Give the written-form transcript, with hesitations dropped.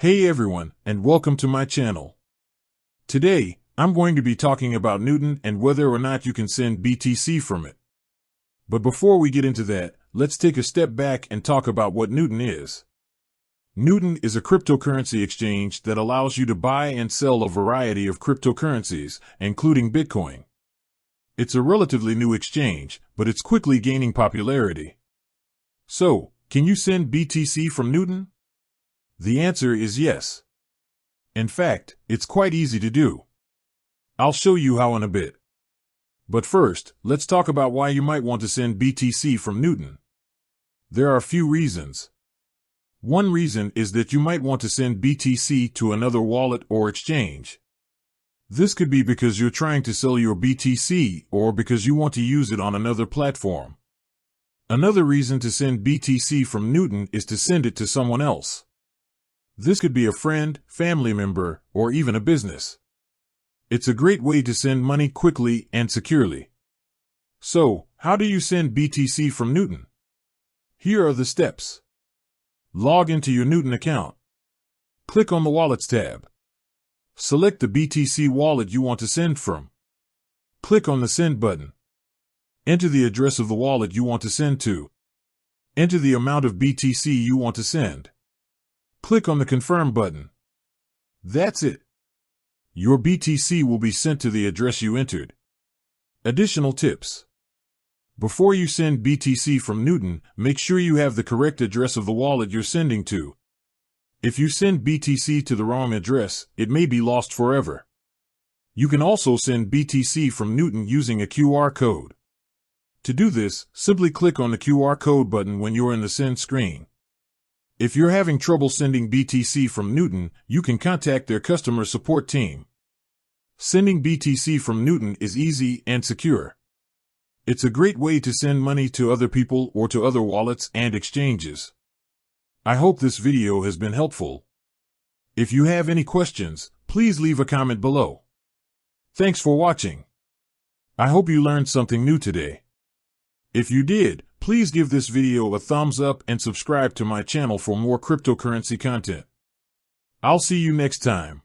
Hey everyone, and welcome to my channel. Today, I'm going to be talking about Newton and whether or not you can send BTC from it. But before we get into that, let's take a step back and talk about what Newton is. Newton is a cryptocurrency exchange that allows you to buy and sell a variety of cryptocurrencies, including Bitcoin. It's a relatively new exchange, but it's quickly gaining popularity. So, can you send BTC from Newton? The answer is yes. In fact, it's quite easy to do. I'll show you how in a bit. But first, let's talk about why you might want to send BTC from Newton. There are a few reasons. One reason is that you might want to send BTC to another wallet or exchange. This could be because you're trying to sell your BTC or because you want to use it on another platform. Another reason to send BTC from Newton is to send it to someone else. This could be a friend, family member, or even a business. It's a great way to send money quickly and securely. So, how do you send BTC from Newton? Here are the steps. Log into your Newton account. Click on the Wallets tab. Select the BTC wallet you want to send from. Click on the Send button. Enter the address of the wallet you want to send to. Enter the amount of BTC you want to send. Click on the Confirm button. That's it. Your BTC will be sent to the address you entered. Additional tips. Before you send BTC from Newton, make sure you have the correct address of the wallet you're sending to. If you send BTC to the wrong address, it may be lost forever. You can also send BTC from Newton using a QR code. To do this, simply click on the QR code button when you're in the send screen. If you're having trouble sending BTC from Newton, you can contact their customer support team. Sending BTC from Newton is easy and secure. It's a great way to send money to other people or to other wallets and exchanges. I hope this video has been helpful. If you have any questions, please leave a comment below. Thanks for watching. I hope you learned something new today. If you did, please give this video a thumbs up and subscribe to my channel for more cryptocurrency content. I'll see you next time.